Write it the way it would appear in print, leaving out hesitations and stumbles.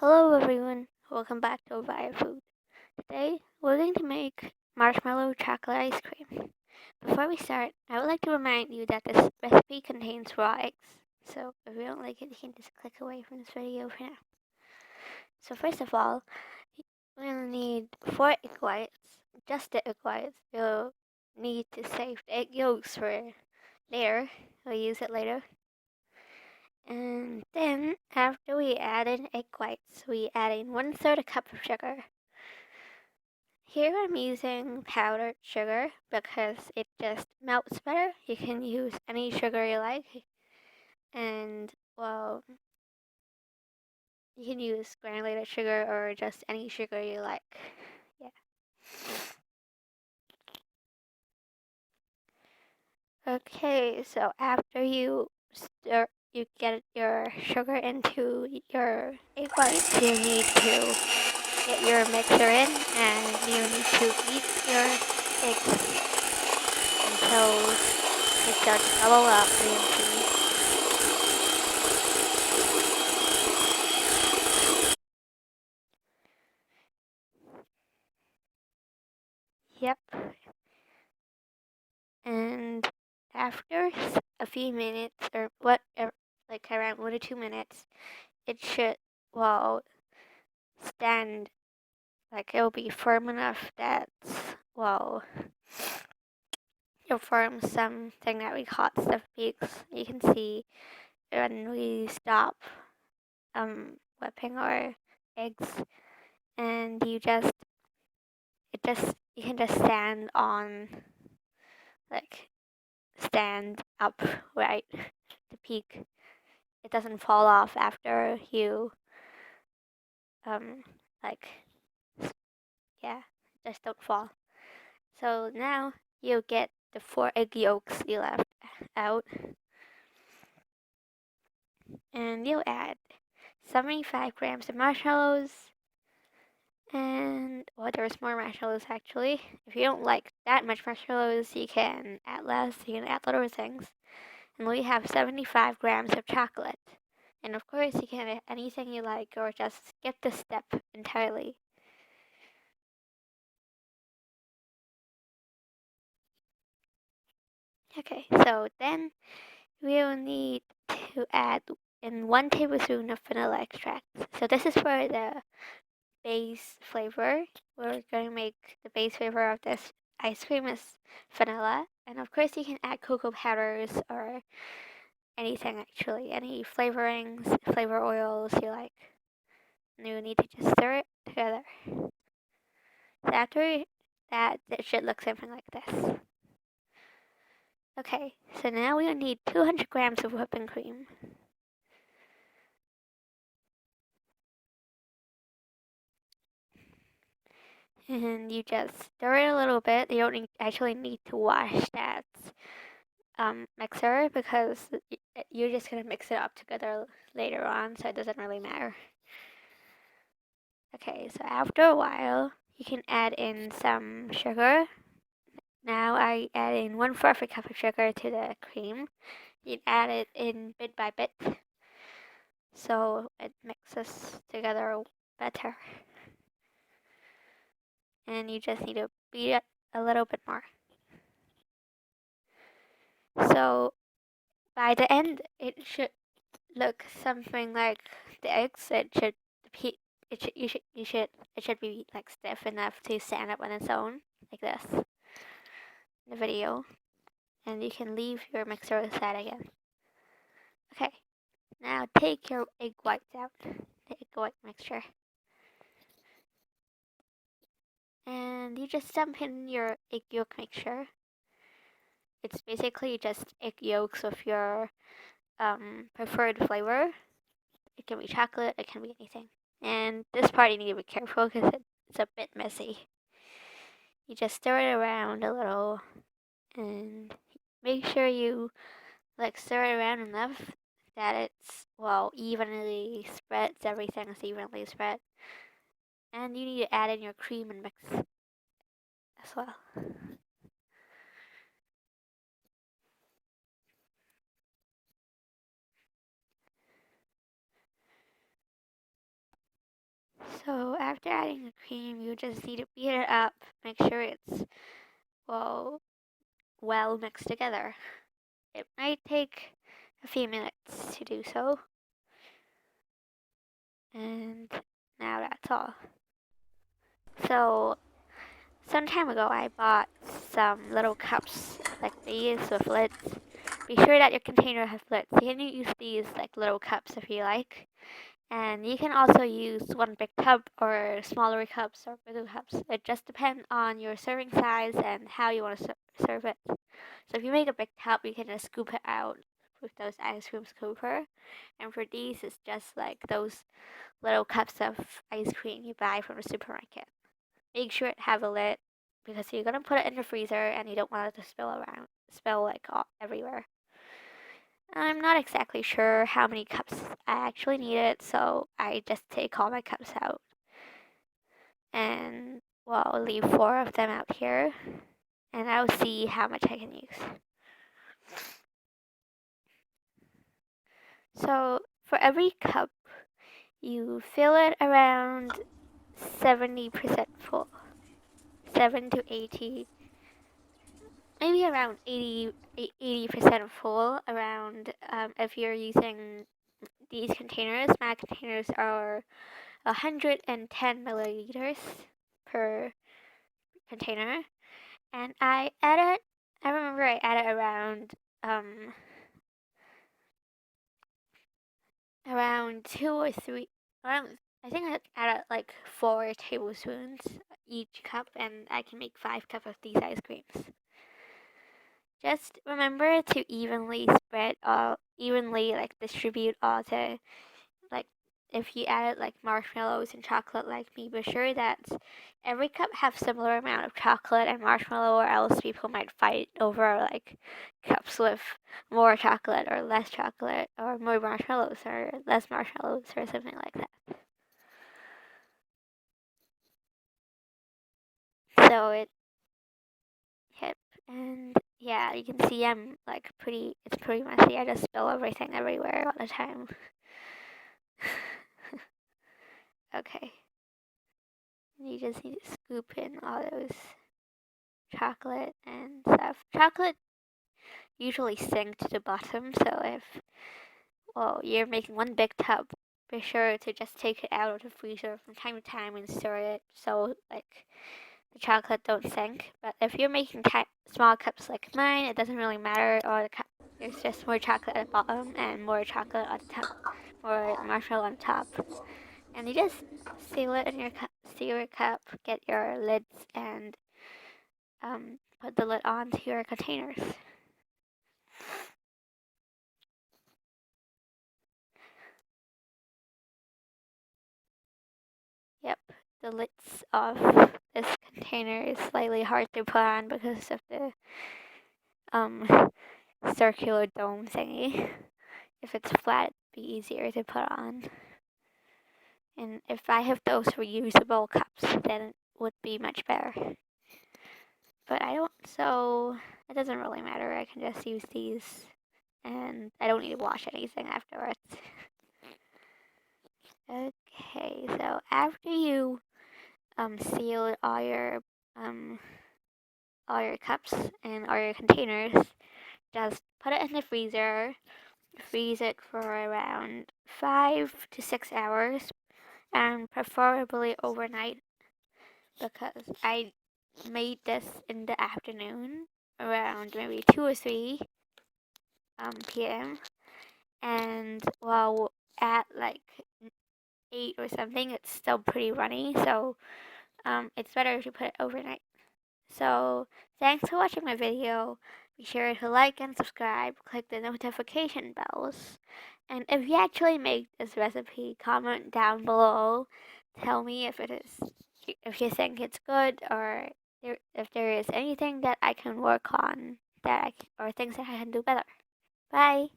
Hello everyone, welcome back to Avaia Food. Today, we're going to make marshmallow chocolate ice cream. Before we start, I would like to remind you that this recipe contains raw eggs, so if you don't like it, you can just click away from this video for now. So first of all, we'll need 4 egg whites, just the egg whites. You'll need to save the egg yolks for later, we'll use it later. And then, after we add in egg whites, we add in 1/3 a cup of sugar. Here I'm using powdered sugar because it just melts better. You can use any sugar you like. And, well, you can use granulated sugar or just any sugar you like. Yeah. Okay, so after you get your sugar into your egg whites, you need to get your mixer in and you need to beat your eggs until it starts to bubble up into. Yep. And after a few minutes or whatever, like around 1 to 2 minutes, it should, well, stand, like it'll be firm enough that, well, it'll form something that we call stuffed peaks. You can see when we stop whipping our eggs, and you can just stand on, like, stand upright to peak. It doesn't fall off after you like, yeah, just don't fall. So now you get the 4 egg yolks you left out, and you'll add 75 grams of marshmallows. And, well, there's more marshmallows actually. If you don't like that much marshmallows, you can add less, you can add little things. And we have 75 grams of chocolate. And of course, you can add anything you like or just skip this step entirely. Okay, so then we'll need to add in 1 tablespoon of vanilla extract. So this is for the base flavor. We're going to make the base flavor of this ice cream is vanilla. And of course you can add cocoa powders or anything actually, any flavorings, flavor oils you like. And you need to just stir it together. So after that, it should look something like this. Okay, so now we'll need 200 grams of whipping cream. And you just stir it a little bit. You don't actually need to wash that mixer because you're just gonna mix it up together later on, so it doesn't really matter. Okay, so after a while, you can add in some sugar. Now I add in 1/4 a cup of sugar to the cream. You add it in bit by bit, so it mixes together better. And you just need to beat it a little bit more. So by the end, it should look something like the eggs. It should be like stiff enough to stand up on its own, like this, in the video. And you can leave your mixer aside again. Okay, now take your egg whites out, the egg white mixture. And you just dump in your egg yolk mixture. It's basically just egg yolks of your preferred flavor. It can be chocolate, it can be anything. And this part you need to be careful because it's a bit messy. You just stir it around a little and make sure you stir it around enough that it's, well, evenly spreads, everything's evenly spread. And you need to add in your cream and mix as well. after adding the cream, you just need to beat it up. Make sure it's well mixed together. It might take a few minutes to do so. And now that's all. So, some time ago I bought some little cups like these with lids. Be sure that your container has lids. You can use these like little cups if you like. And you can also use one big tub or smaller cups or bigger cups. It just depends on your serving size and how you want to serve it. So if you make a big tub, you can just scoop it out with those ice cream scooper. And for these, it's just like those little cups of ice cream you buy from the supermarket. Make sure it have a lid because you're gonna put it in the freezer and you don't want it to spill like everywhere. I'm not exactly sure how many cups I actually needed, so I just take all my cups out. And I'll leave 4 of them out here, and I'll see how much I can use. So for every cup, you fill it around 70% full. 7 to 80, maybe around 80% full around if you're using these containers. My containers are 110 milliliters per container, and I remember I added around 2 or 3, I think I added like 4 tablespoons each cup, and I can make 5 cups of these ice creams. Just remember to evenly distribute all the, like, if you added like marshmallows and chocolate like me, be sure that every cup have similar amount of chocolate and marshmallow, or else people might fight over like cups with more chocolate or less chocolate, or more marshmallows or less marshmallows, or something like that. So it's and yeah, you can see I'm like it's pretty messy. I just spill everything everywhere all the time. Okay. You just need to scoop in all those chocolate and stuff. Chocolate usually sink to the bottom, so if you're making one big tub, be sure to just take it out of the freezer from time to time and stir it so like the chocolate don't sink. But if you're making small cups like mine, it doesn't really matter. Or there's just more chocolate at the bottom and more chocolate on top, more marshmallow on top. And you just seal it in your cup, get your lids, and put the lid onto your containers. Yep, the lids of this container is slightly hard to put on because of the circular dome thingy. If it's flat, it'd be easier to put on. And if I have those reusable cups, then it would be much better. But I don't, so it doesn't really matter. I can just use these, and I don't need to wash anything afterwards. Okay, so after you seal all your cups and all your containers, just put it in the freezer. Freeze it for around 5 to 6 hours, and preferably overnight, because I made this in the afternoon around maybe 2 or 3 p.m. and at like 8 or something, it's still pretty runny, so it's better to put it overnight. So thanks for watching my video. Be sure to like and subscribe, click the notification bells, and if you actually make this recipe, comment down below. Tell me if you think it's good, or if there is anything that I can work on or things that I can do better. Bye.